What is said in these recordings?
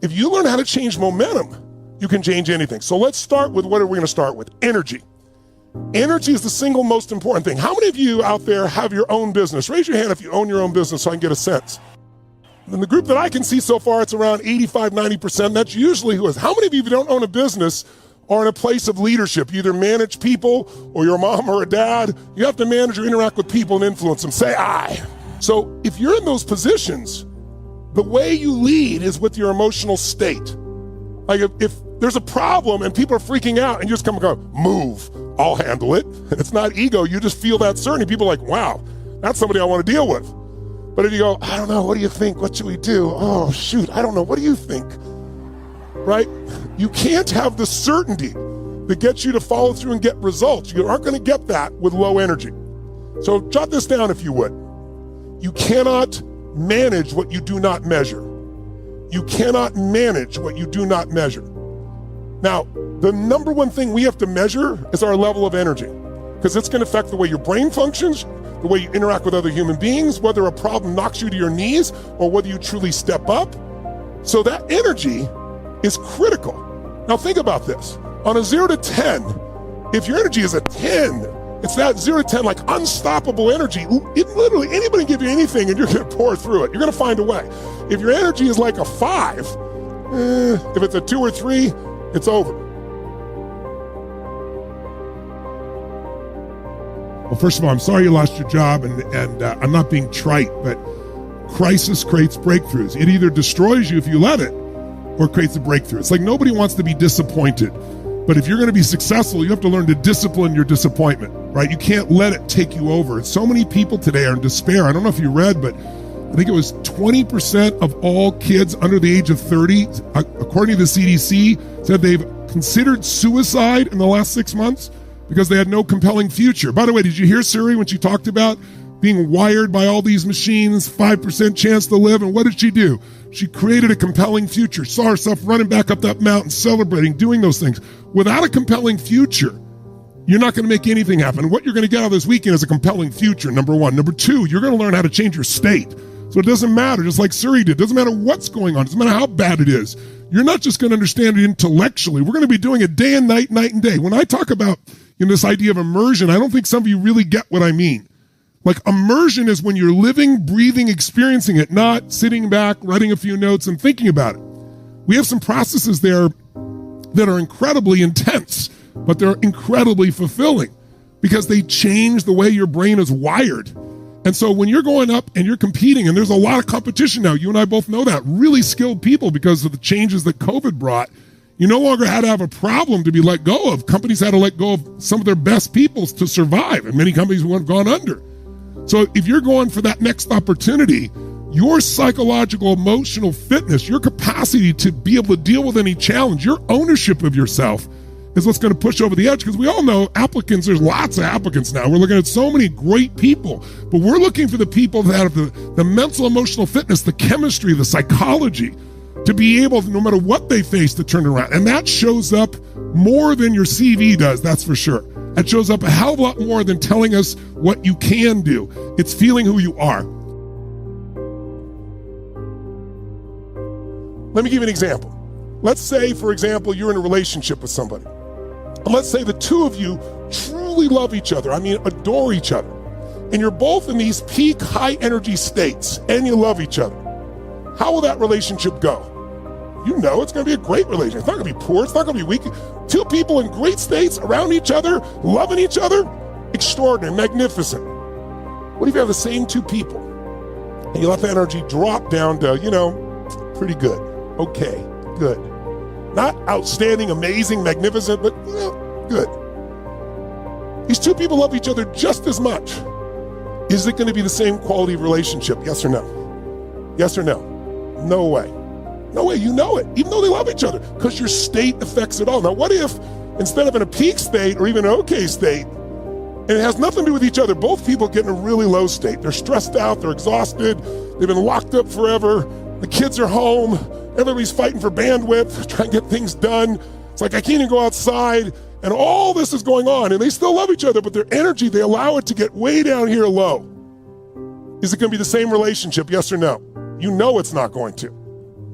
If you learn how to change momentum, you can change anything. So let's start with what are we going to start with? Energy. Energy is the single most important thing. How many of you out there have your own business? Raise your hand if you own your own business so I can get a sense. In the group that I can see so far, it's around 85, 90%. That's usually who is. How many of you who don't own a business are in a place of leadership? You either manage people or your mom or a dad. You have to manage or interact with people and influence them. Say I. So if you're in those positions, the way you lead is with your emotional state. Like if there's a problem and people are freaking out and you just come and go, move, I'll handle it. It's not ego, you just feel that certainty. People are like, wow, that's somebody I want to deal with. But if you go, I don't know, what do you think? What should we do? Oh, shoot, I don't know, what do you think? Right? You can't have the certainty that gets you to follow through and get results. You aren't going to get that with low energy. So jot this down if you would. You cannot manage what you do not measure. You cannot manage what you do not measure. Now, the number one thing we have to measure is our level of energy, because it's going to affect the way your brain functions, the way you interact with other human beings, whether a problem knocks you to your knees or whether you truly step up. So that energy is critical. Now think about this. On a 0 to 10, if your energy is a 10, it's that 0 to 10, like unstoppable energy. Literally, anybody can give you anything and you're going to pour through it. You're going to find a way. If your energy is like a 5, if it's a 2 or 3, it's over. Well, first of all, I'm sorry you lost your job, and I'm not being trite, but crisis creates breakthroughs. It either destroys you if you let it, or creates a breakthrough. It's like nobody wants to be disappointed. But if you're going to be successful, you have to learn to discipline your disappointment, right? You can't let it take you over. And so many people today are in despair. I don't know if you read, but I think it was 20% of all kids under the age of 30, according to the CDC, said they've considered suicide in the last 6 months because they had no compelling future. By the way, did you hear Siri when she talked about being wired by all these machines, 5% chance to live. And what did she do? She created a compelling future, saw herself running back up that mountain, celebrating, doing those things. Without a compelling future, you're not going to make anything happen. What you're going to get out of this weekend is a compelling future, number one. Number two, you're going to learn how to change your state. So it doesn't matter, just like Suri did. It doesn't matter what's going on. It doesn't matter how bad it is. You're not just going to understand it intellectually. We're going to be doing it day and night, night and day. When I talk about this idea of immersion, I don't think some of you really get what I mean. Like, immersion is when you're living, breathing, experiencing it, not sitting back, writing a few notes and thinking about it. We have some processes there that are incredibly intense, but they're incredibly fulfilling because they change the way your brain is wired. And so when you're going up and you're competing, and there's a lot of competition now, you and I both know that, really skilled people because of the changes that COVID brought, you no longer had to have a problem to be let go of. Companies had to let go of some of their best people to survive, and many companies would have gone under. So if you're going for that next opportunity, your psychological, emotional fitness, your capacity to be able to deal with any challenge, your ownership of yourself is what's going to push over the edge. Because we all know applicants, there's lots of applicants now. We're looking at so many great people, but we're looking for the people that have the mental, emotional fitness, the chemistry, the psychology to be able, no matter what they face, to turn it around. And that shows up more than your CV does, that's for sure. That shows up a hell of a lot more than telling us what you can do. It's feeling who you are. Let me give you an example. Let's say, for example, you're in a relationship with somebody. And let's say the two of you truly love each other. I mean, adore each other. And you're both in these peak high energy states and you love each other. How will that relationship go? You know it's going to be a great relationship. It's not going to be poor. It's not going to be weak. Two people in great states around each other, loving each other, extraordinary, magnificent. What if you have the same two people and you let the energy drop down to, pretty good, okay, good. Not outstanding, amazing, magnificent, but good. These two people love each other just as much. Is it going to be the same quality of relationship? Yes or no? Yes or no? No way. No way, you know it, even though they love each other, because your state affects it all. Now, what if instead of in a peak state or even an okay state, and it has nothing to do with each other, both people get in a really low state. They're stressed out, they're exhausted, they've been locked up forever, the kids are home, everybody's fighting for bandwidth, trying to get things done. It's like, I can't even go outside, and all this is going on, and they still love each other, but their energy, they allow it to get way down here low. Is it going to be the same relationship, yes or no? You know it's not going to.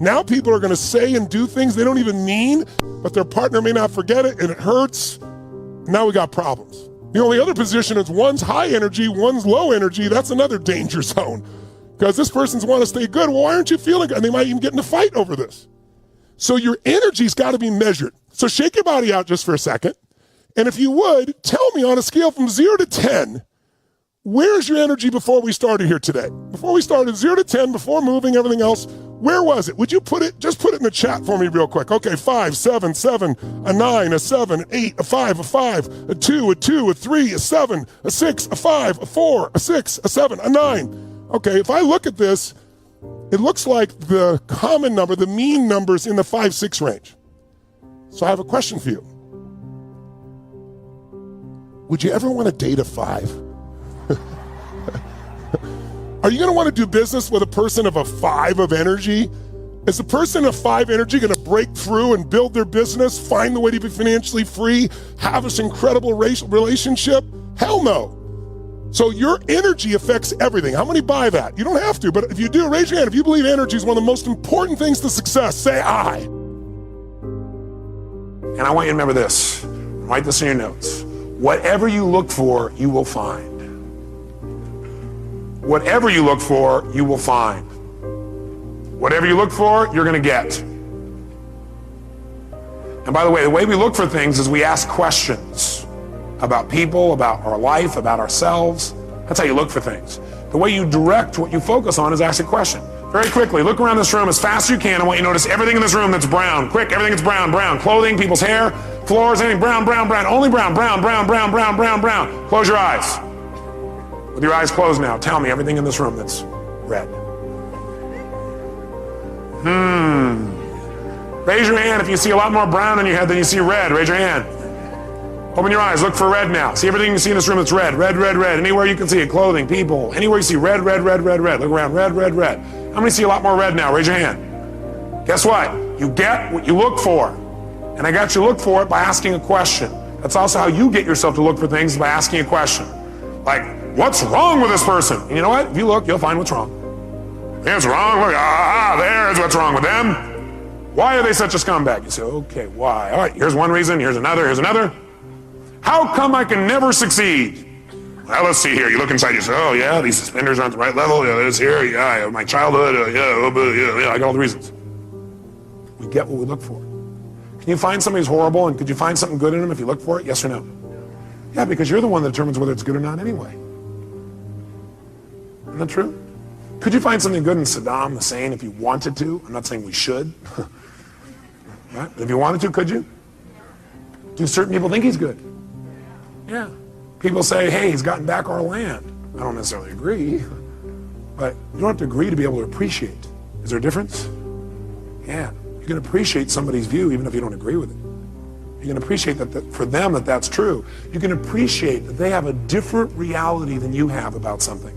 Now people are going to say and do things they don't even mean, but their partner may not forget it, and it hurts. Now we got problems. The only other position is one's high energy, one's low energy. That's another danger zone, because this person's want to stay good. Well, why aren't you feeling good? And they might even get in a fight over this. So your energy's got to be measured. So shake your body out just for a second. And if you would, tell me on a scale from 0 to 10, where's your energy before we started here today? Before we started, 0 to 10, before moving, everything else, where was it? Would you just put it in the chat for me real quick. Okay, 5, 7, 7, a 9, a 7, an 8, a 5, a 5, a 2, a 2, a 3, a 7, a 6, a 5, a 4, a 6, a 7, a 9. Okay, if I look at this, it looks like the common number, the mean number's in the 5, 6 range. So I have a question for you. Would you ever want to date a 5? Are you going to want to do business with a person of a 5 of energy? Is the person of 5 energy going to break through and build their business, find the way to be financially free, have this incredible relationship? Hell no. So your energy affects everything. How many buy that? You don't have to, but if you do, raise your hand. If you believe energy is one of the most important things to success, say I. And I want you to remember this. Write this in your notes. Whatever you look for, you will find. Whatever you look for, you will find. Whatever you look for, you're going to get. And by the way we look for things is we ask questions about people, about our life, about ourselves. That's how you look for things. The way you direct what you focus on is ask a question. Very quickly, look around this room as fast as you can. I want you to notice everything in this room that's brown. Quick, everything that's brown, brown. Clothing, people's hair, floors, anything brown, brown, brown. Only brown, brown, brown, brown, brown, brown, brown. Close your eyes. With your eyes closed now, tell me everything in this room that's red. Raise your hand if you see a lot more brown in your head than you see red. Raise your hand. Open your eyes, look for red now. See everything you see in this room that's red, red, red, red. Anywhere you can see it, clothing, people, anywhere you see red, red, red, red, red. Look around, red, red, red. How many see a lot more red now? Raise your hand. Guess what? You get what you look for. And I got you to look for it by asking a question. That's also how you get yourself to look for things, by asking a question. Like, what's wrong with this person? And you know what? If you look, you'll find what's wrong. There's wrong. Look, there's what's wrong with them. Why are they such a scumbag? You say, okay, why? All right, here's one reason, here's another, here's another. How come I can never succeed? Well, let's see here. You look inside, you say, oh yeah, these suspenders aren't the right level. Yeah, this here, yeah, my childhood, yeah, I got all the reasons. We get what we look for. Can you find somebody who's horrible, and could you find something good in them if you look for it? Yes or no? Yeah, because you're the one that determines whether it's good or not anyway. Isn't that true? Could you find something good in Saddam Hussein if you wanted to? I'm not saying we should. Right? If you wanted to, could you? Do certain people think he's good? Yeah. People say, hey, he's gotten back our land. I don't necessarily agree, but you don't have to agree to be able to appreciate. Is there a difference? Yeah. You can appreciate somebody's view even if you don't agree with it. You can appreciate that for them that's true. You can appreciate that they have a different reality than you have about something.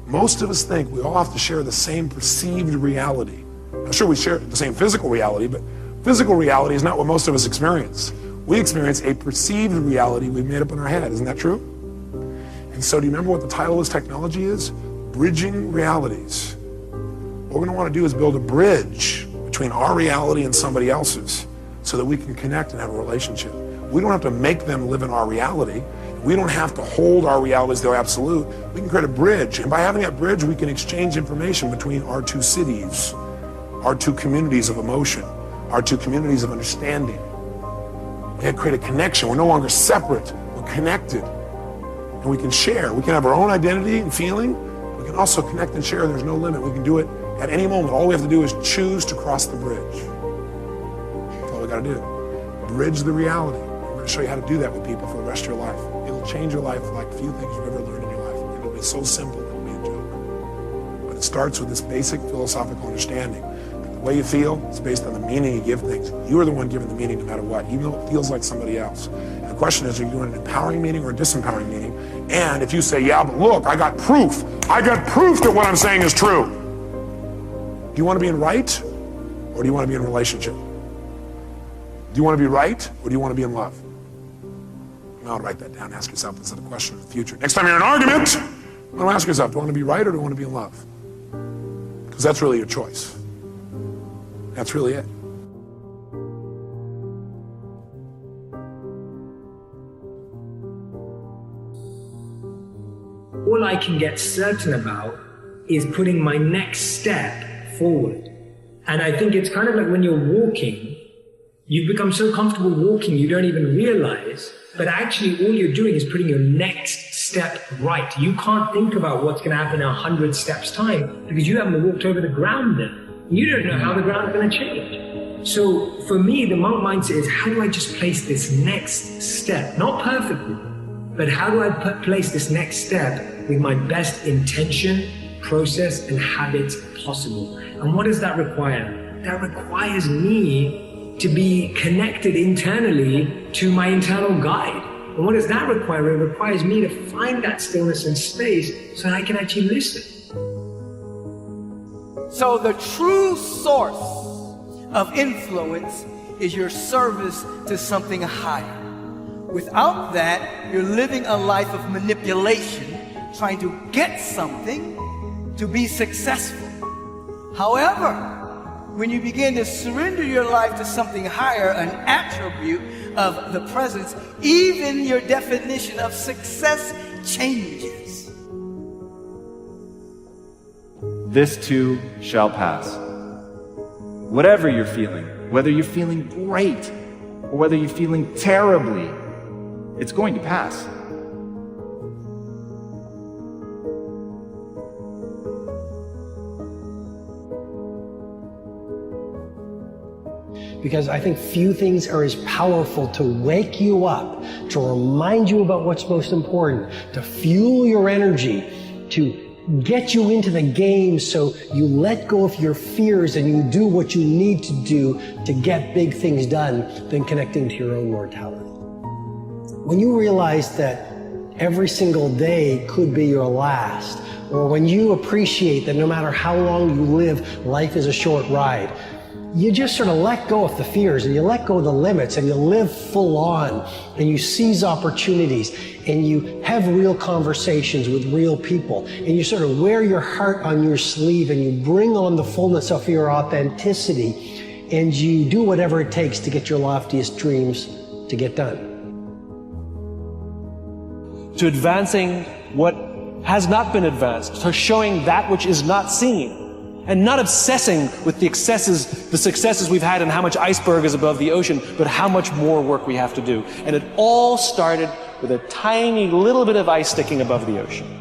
Most of us think we all have to share the same perceived reality. I'm sure we share the same physical reality, but physical reality is not what most of us experience. We experience a perceived reality we've made up in our head. Isn't that true? And so do you remember what the title of this technology is? Bridging realities. What we're going to want to do is build a bridge between our reality and somebody else's so that we can connect and have a relationship. We don't have to make them live in our reality. We don't have to hold our reality as though absolute. We can create a bridge, and by having that bridge, we can exchange information between our two cities, our two communities of emotion, our two communities of understanding. We can create a connection. We're no longer separate. We're connected, and we can share. We can have our own identity and feeling. We can also connect and share. There's no limit. We can do it at any moment. All we have to do is choose to cross the bridge. That's all we got to do. Bridge the reality. I'm going to show you how to do that with people for the rest of your life. It'll change your life like few things you've ever learned in your life. It'll be so simple, it'll be a joke. But it starts with this basic philosophical understanding. The way you feel is based on the meaning you give things. You are the one giving the meaning no matter what, even though it feels like somebody else. And the question is, are you doing an empowering meaning or a disempowering meaning? And if you say, yeah, but look, I got proof that what I'm saying is true. Do you want to be in right, or do you want to be in a relationship? Do you want to be right, or do you want to be in love? I'll write that down. Ask yourself this is a question of the future. Next time you're in an argument, you want to ask yourself, do you want to be right or do you want to be in love? Because that's really your choice. That's really it. All I can get certain about is putting my next step forward. And I think it's kind of like when you're walking, you've become so comfortable walking you don't even realize, but actually all you're doing is putting your next step right. You can't think about what's going to happen in 100 steps time because you haven't walked over the ground then. You don't know how the ground's going to change. So for me, the monk mindset is, how do I just place this next step? Not perfectly, but how do I place this next step with my best intention, process, and habits possible? And what does that require? That requires me to be connected internally to my internal guide. And what does that require? It requires me to find that stillness and space so that I can actually listen. So the true source of influence is your service to something higher. Without that, you're living a life of manipulation, trying to get something to be successful. However, when you begin to surrender your life to something higher, an attribute of the presence, even your definition of success changes. This too shall pass. Whatever you're feeling, whether you're feeling great or whether you're feeling terribly, it's going to pass. Because I think few things are as powerful to wake you up, to remind you about what's most important, to fuel your energy, to get you into the game so you let go of your fears and you do what you need to do to get big things done than connecting to your own mortality. When you realize that every single day could be your last, or when you appreciate that no matter how long you live, life is a short ride, you just sort of let go of the fears and you let go of the limits and you live full on and you seize opportunities and you have real conversations with real people and you sort of wear your heart on your sleeve and you bring on the fullness of your authenticity and you do whatever it takes to get your loftiest dreams to get done. To advancing what has not been advanced, to showing that which is not seen. And not obsessing with the successes we've had and how much iceberg is above the ocean, but how much more work we have to do. And it all started with a tiny little bit of ice sticking above the ocean.